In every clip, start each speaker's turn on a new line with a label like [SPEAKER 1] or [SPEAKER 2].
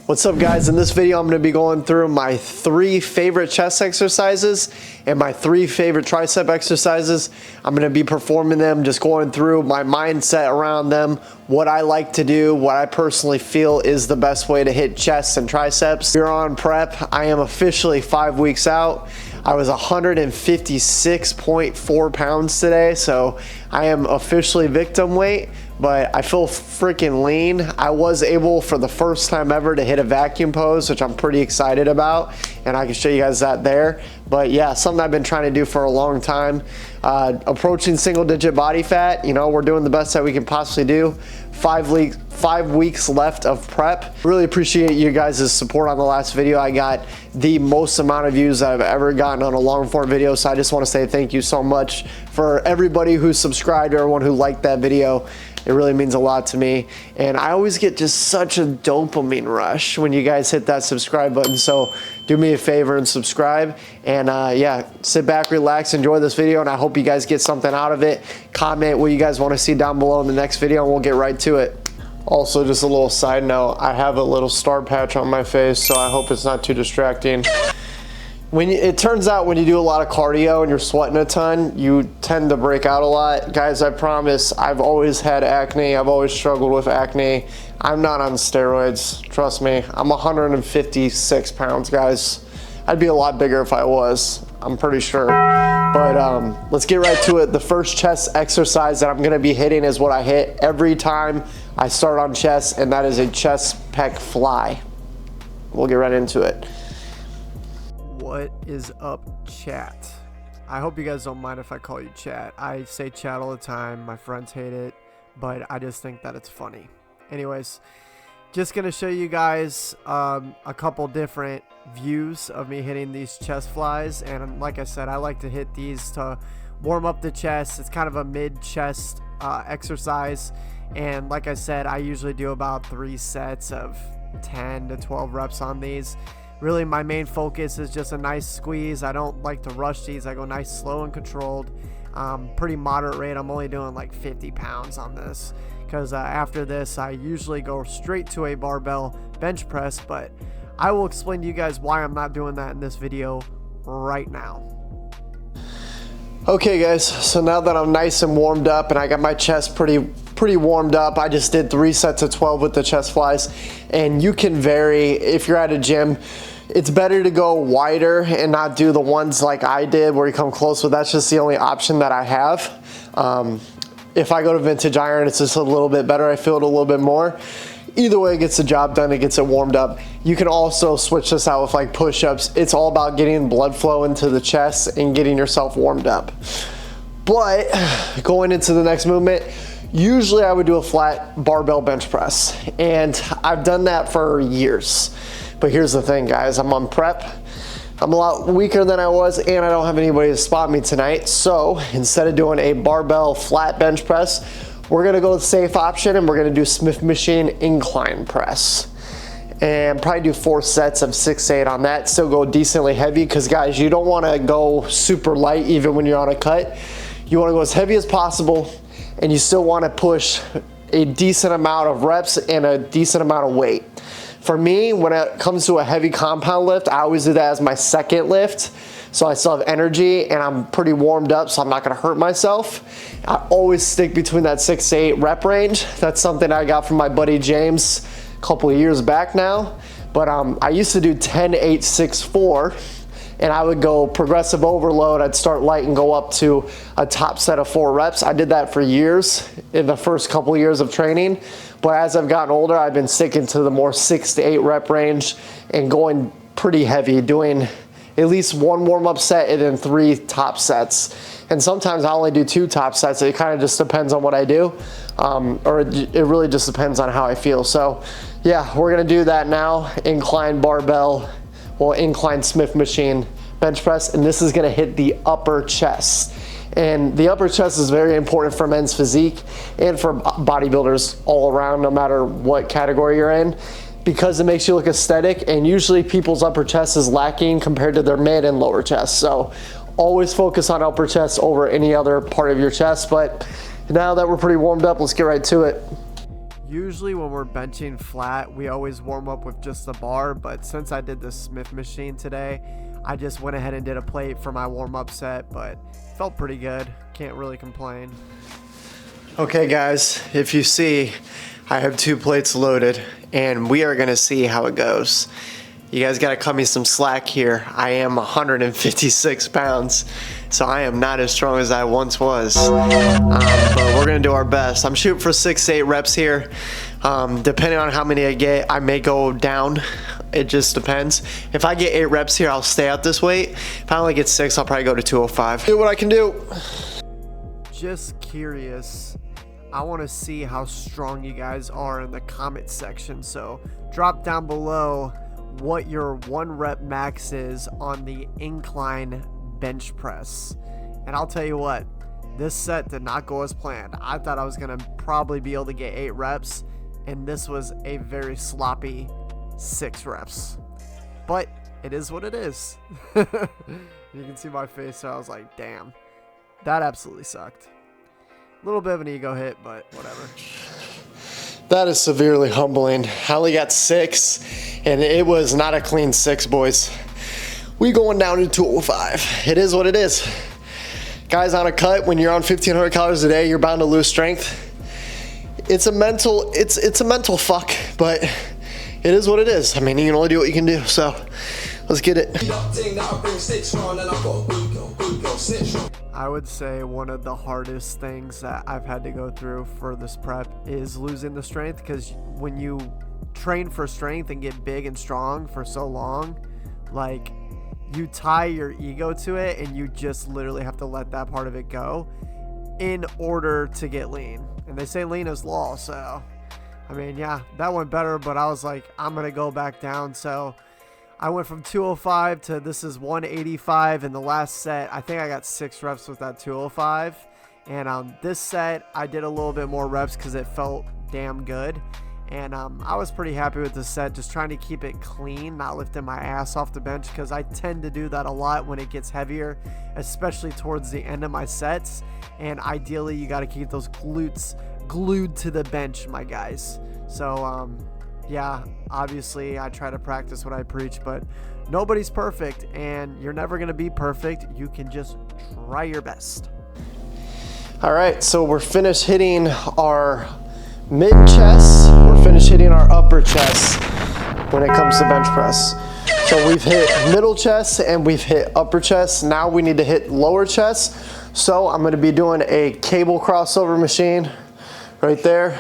[SPEAKER 1] What's up guys, in this video I'm going to be going through my 3 favorite chest exercises and my 3 favorite tricep exercises. I'm going to be performing them, just going through my mindset around them, what I like to do, what I personally feel is the best way to hit chest and triceps. We're on prep. I am officially 5 weeks out. I was 156.4 pounds today, so I am officially victim weight, but I feel freaking lean. I was able for the first time ever to hit a vacuum pose, which I'm pretty excited about, and I can show you guys that there. But yeah, something I've been trying to do for a long time. Approaching single digit body fat, you know, we're doing the best that we can possibly do. 5 weeks left of prep. Really appreciate you guys' support on the last video. I got the most amount of views that I've ever gotten on a long form video, so I just want to say thank you so much for everybody who subscribed, everyone who liked that video. It really means a lot to me, and I always get just such a dopamine rush when you guys hit that subscribe button. So do me a favor and subscribe, and yeah, sit back, relax, enjoy this video, and I hope you guys get something out of it. Comment what you guys want to see down below in the next video, and we'll get right to it. Also, just a little side note, I have a little star patch on my face, so I hope it's not too distracting. It turns out when you do a lot of cardio and you're sweating a ton, you tend to break out a lot. Guys, I promise, I've always had acne. I've always struggled with acne. I'm not on steroids, trust me. I'm 156 pounds, guys. I'd be a lot bigger if I was, I'm pretty sure. But let's get right to it. The first chest exercise that I'm gonna be hitting is what I hit every time I start on chest, and that is a chest pec fly. We'll get right into it. What is up, chat? I hope you guys don't mind if I call you chat. I say chat all the time. My friends hate it, but I just think that it's funny. Anyways, just gonna show you guys a couple different views of me hitting these chest flies, and like I said, I like to hit these to warm up the chest. It's kind of a mid-chest exercise, and like I said, I usually do about 3 sets of 10 to 12 reps on these. Really, my main focus is just a nice squeeze. I don't like to rush these. I go nice, slow, and controlled. Pretty moderate rate. I'm only doing like 50 pounds on this because after this, I usually go straight to a barbell bench press, but I will explain to you guys why I'm not doing that in this video right now. Okay guys, so now that I'm nice and warmed up and I got my chest pretty warmed up, I just did 3 sets of 12 with the chest flies, and you can vary. If you're at a gym, it's better to go wider and not do the ones like I did where you come close, but that's just the only option that I have. If I go to vintage iron, it's just a little bit better. I feel it a little bit more. Either way, it gets the job done, it gets it warmed up. You can also switch this out with like push-ups. It's all about getting blood flow into the chest and getting yourself warmed up. But going into the next movement, usually I would do a flat barbell bench press, and I've done that for years. But here's the thing, guys, I'm on prep. I'm a lot weaker than I was, and I don't have anybody to spot me tonight. So instead of doing a barbell flat bench press, we're gonna go with the safe option, and we're gonna do Smith machine incline press. And probably do 4 sets of 6 to 8 on that. Still go decently heavy, because guys, you don't wanna go super light even when you're on a cut. You wanna go as heavy as possible, and you still wanna push a decent amount of reps and a decent amount of weight. For me, when it comes to a heavy compound lift, I always do that as my second lift, so I still have energy and I'm pretty warmed up, so I'm not gonna hurt myself. I always stick between that 6 to 8 rep range. That's something I got from my buddy James a couple of years back now, but I used to do 10, 8, 6, 4, and I would go progressive overload. I'd start light and go up to a top set of 4 reps. I did that for years in the first couple of years of training, but as I've gotten older, I've been sticking to the more 6 to 8 rep range and going pretty heavy, doing at least 1 warm-up set and then 3 top sets. And sometimes I only do 2 top sets. It kind of just depends on what I do, or it really just depends on how I feel. So yeah, we're gonna do that now. Incline barbell, well, incline Smith machine bench press, and this is gonna hit the upper chest. And the upper chest is very important for men's physique and for bodybuilders all around, no matter what category you're in, because it makes you look aesthetic, and usually people's upper chest is lacking compared to their mid and lower chest. So always focus on upper chest over any other part of your chest. But now that we're pretty warmed up, let's get right to it. Usually when we're benching flat, we always warm up with just the bar, but since I did the Smith machine today, I just went ahead and did a plate for my warm-up set, but felt pretty good. Can't really complain. Okay guys, if you see, I have 2 plates loaded, and we are gonna see how it goes. You guys gotta cut me some slack here. I am 156 pounds, so I am not as strong as I once was. But we're gonna do our best. I'm shooting for 6 to 8 reps here. Depending on how many I get, I may go down. It just depends. If I get 8 reps here, I'll stay at this weight. If I only get 6, I'll probably go to 205. Do what I can do. Just curious. I want to see how strong you guys are in the comment section. So drop down below what your 1 rep max is on the incline bench press. And I'll tell you what, this set did not go as planned. I thought I was going to probably be able to get 8 reps, and this was a very sloppy 6 reps. But it is what it is. You can see my face, so I was like, damn, that absolutely sucked. A little bit of an ego hit, but whatever. That is severely humbling. I only got 6, and it was not a clean 6, boys. We going down to 205. It is what it is. Guys, on a cut, when you're on 1,500 calories a day, you're bound to lose strength. It's a mental fuck, but it is what it is. I mean, you can only do what you can do, so let's get it. I would say one of the hardest things that I've had to go through for this prep is losing the strength, because when you train for strength and get big and strong for so long, like, you tie your ego to it and you just literally have to let that part of it go in order to get lean. And they say lean is law, so I mean, yeah, that went better, but I was like, I'm gonna go back down. So I went from 205 to this is 185 in the last set. I think I got 6 reps with that 205. And on this set, I did a little bit more reps because it felt damn good. And I was pretty happy with this set, just trying to keep it clean, not lifting my ass off the bench, because I tend to do that a lot when it gets heavier, especially towards the end of my sets. And ideally, you got to keep those glutes glued to the bench, my guys. So yeah, obviously I try to practice what I preach, but nobody's perfect, and you're never going to be perfect. You can just try your best. All right, so we're finished hitting our mid chest, we're finished hitting our upper chest when it comes to bench press. So we've hit middle chest and we've hit upper chest. Now we need to hit lower chest. So I'm going to be doing a cable crossover machine right there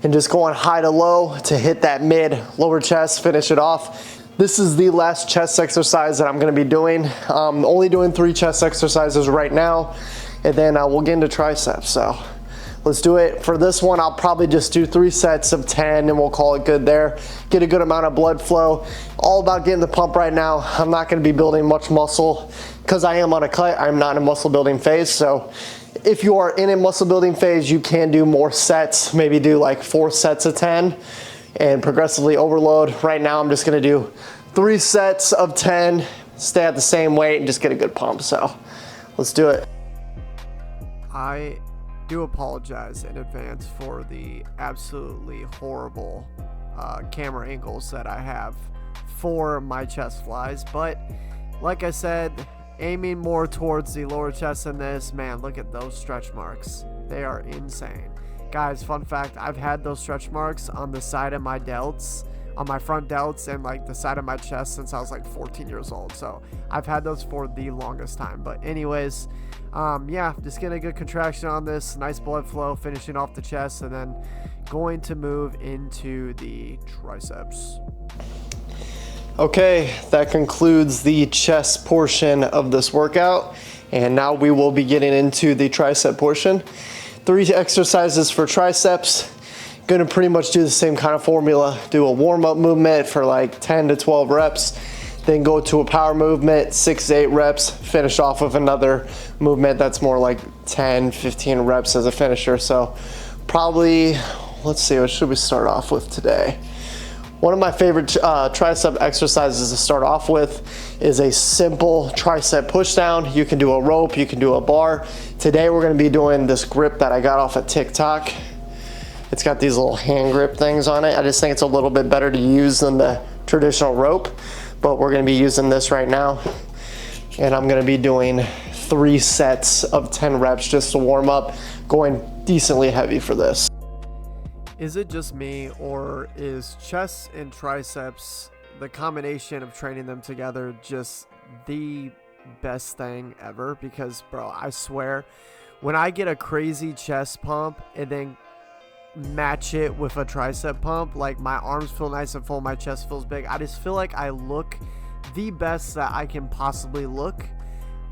[SPEAKER 1] and just going high to low to hit that mid lower chest, finish it off. This is the last chest exercise that I'm going to be doing. Only doing 3 chest exercises right now, and then we'll get into triceps. So let's do it. For this one, I'll probably just do 3 sets of 10 and we'll call it good there. Get a good amount of blood flow. All about getting the pump right now. I'm not going to be building much muscle because I am on a cut. I'm not in a muscle building phase. So if you are in a muscle building phase, you can do more sets, maybe do like 4 sets of 10 and progressively overload. Right now, I'm just going to do 3 sets of 10, stay at the same weight and just get a good pump. So let's do it. I do apologize in advance for the absolutely horrible camera angles that I have for my chest flies, but like I said, aiming more towards the lower chest in this, man, look at those stretch marks. They are insane. Guys, fun fact, I've had those stretch marks on the side of my delts, on my front delts and like the side of my chest since I was like 14 years old. So I've had those for the longest time. But anyways, yeah, just getting a good contraction on this, nice blood flow, finishing off the chest, and then going to move into the triceps. Okay, that concludes the chest portion of this workout, and now we will be getting into the tricep portion. 3 exercises for triceps. Gonna pretty much do the same kind of formula. Do a warm-up movement for like 10 to 12 reps, then go to a power movement, 6 to 8 reps, finish off with another movement that's more like 10, 15 reps as a finisher. So probably, let's see, what should we start off with today? One of my favorite tricep exercises to start off with is a simple tricep push down. You can do a rope, you can do a bar. Today we're gonna be doing this grip that I got off of TikTok. It's got these little hand grip things on it. I just think it's a little bit better to use than the traditional rope, but we're gonna be using this right now. And I'm gonna be doing 3 sets of 10 reps just to warm up, going decently heavy for this. Is it just me, or is chest and triceps, the combination of training them together, just the best thing ever? Because bro, I swear, when I get a crazy chest pump and then match it with a tricep pump, like my arms feel nice and full, my chest feels big. I just feel like I look the best that I can possibly look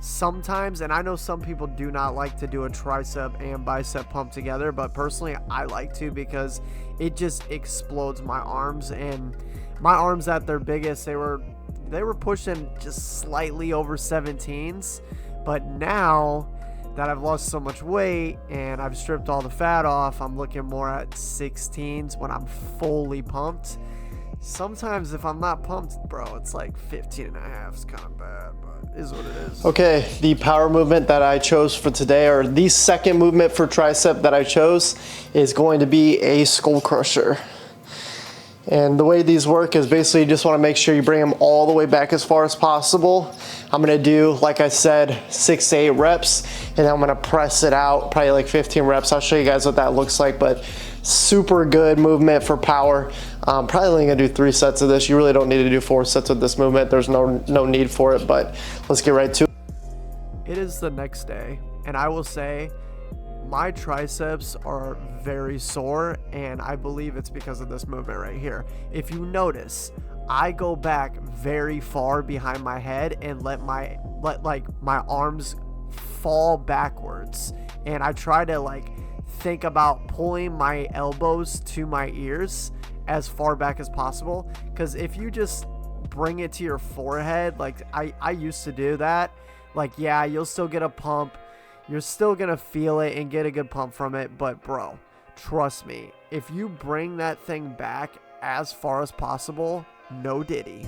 [SPEAKER 1] sometimes. And I know some people do not like to do a tricep and bicep pump together, but personally I like to, because it just explodes my arms. And my arms at their biggest, they were pushing just slightly over 17s, but now that I've lost so much weight and I've stripped all the fat off, I'm looking more at 16s when I'm fully pumped. Sometimes if I'm not pumped, bro, it's like 15 and a half. It's kind of bad, but it is what it is. Okay, the power movement that I chose for today, or the second movement for tricep that I chose, is going to be a skull crusher. And the way these work is basically you just want to make sure you bring them all the way back as far as possible. I'm going to do, like I said, 6 to 8 reps, and then I'm going to press it out, probably like 15 reps. I'll show you guys what that looks like, but super good movement for power. Probably only going to do 3 sets of this. You really don't need to do 4 sets of this movement. There's no need for it, but let's get right to it. It is the next day, and I will say my triceps are very sore, and I believe it's because of this movement right here. If you notice, I go back very far behind my head and let my arms fall backwards, and I try to like think about pulling my elbows to my ears as far back as possible, because if you just bring it to your forehead, like I used to do that, like yeah, you'll still get a pump. You're still gonna feel it and get a good pump from it, but bro, trust me, if you bring that thing back as far as possible, no diddy,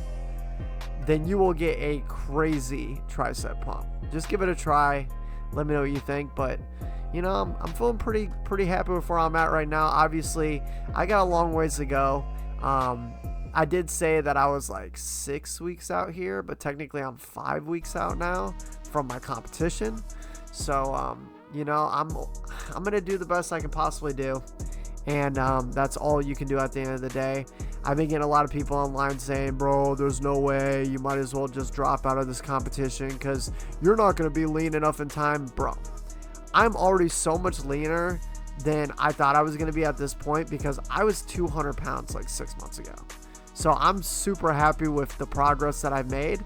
[SPEAKER 1] then you will get a crazy tricep pump. Just give it a try. Let me know what you think. But you know, I'm feeling pretty happy with where I'm at right now. Obviously, I got a long ways to go. I did say that I was like 6 weeks out here, but technically I'm 5 weeks out now from my competition. So, you know, I'm going to do the best I can possibly do. And that's all you can do at the end of the day. I've been getting a lot of people online saying, bro, there's no way, you might as well just drop out of this competition because you're not going to be lean enough in time. Bro, I'm already so much leaner than I thought I was going to be at this point, because I was 200 pounds like 6 months ago. So I'm super happy with the progress that I've made.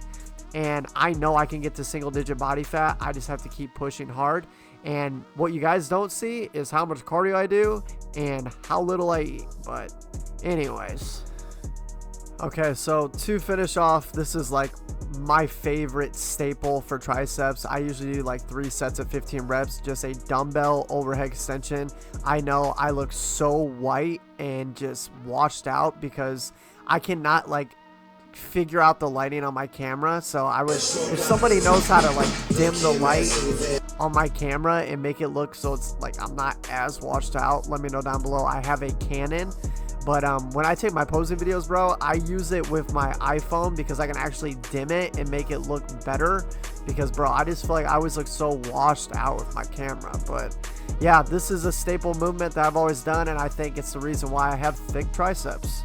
[SPEAKER 1] And I know I can get to single digit body fat. I just have to keep pushing hard. And what you guys don't see is how much cardio I do and how little I eat. But anyways. Okay, so to finish off, this is like my favorite staple for triceps. I usually do like 3 sets of 15 reps, just a dumbbell overhead extension. I know I look so white and just washed out because I cannot like figure out the lighting on my camera. So I would, if somebody knows how to like dim the light on my camera and make it look so it's like I'm not as washed out, let me know down below. I have a Canon, but when I take my posing videos, bro, I use it with my iPhone because I can actually dim it and make it look better, because bro, I just feel like I always look so washed out with my camera. But yeah, this is a staple movement that I've always done, and I think it's the reason why I have thick triceps.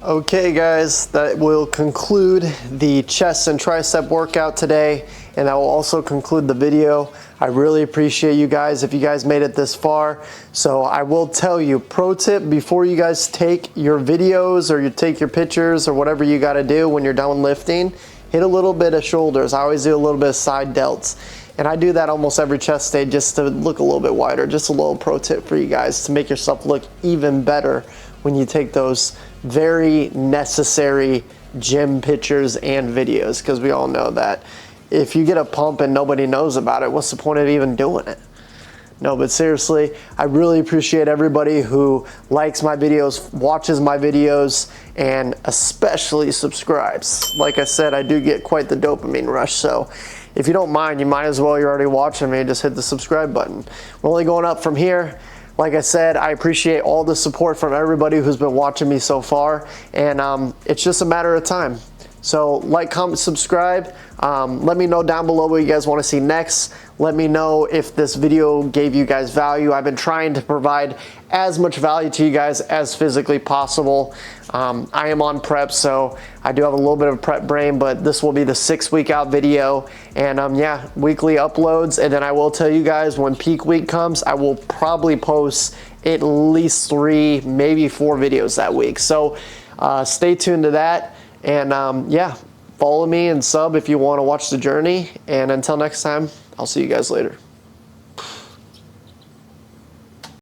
[SPEAKER 1] Okay guys, that will conclude the chest and tricep workout today, and that will also conclude the video. I really appreciate you guys if you guys made it this far. So I will tell you, pro tip, before you guys take your videos or you take your pictures or whatever you got to do when you're done lifting, hit a little bit of shoulders. I always do a little bit of side delts. And I do that almost every chest day just to look a little bit wider. Just a little pro tip for you guys to make yourself look even better when you take those very necessary gym pictures and videos, because we all know that if you get a pump and nobody knows about it, what's the point of even doing it? No, but seriously, I really appreciate everybody who likes my videos, watches my videos, and especially subscribes. Like I said, I do get quite the dopamine rush, so if you don't mind, you might as well, you're already watching me, just hit the subscribe button. We're only going up from here. Like I said, I appreciate all the support from everybody who's been watching me so far, and it's just a matter of time. So like, comment, subscribe. Let me know down below what you guys want to see next. Let me know if this video gave you guys value. I've been trying to provide as much value to you guys as physically possible. I am on prep, so I do have a little bit of a prep brain, but this will be the 6-week out video, and yeah, weekly uploads. And then I will tell you guys, when peak week comes, I will probably post at least 3, maybe 4 videos that week. So stay tuned to that. And yeah, follow me and sub if you want to watch the journey. And until next time, I'll see you guys later.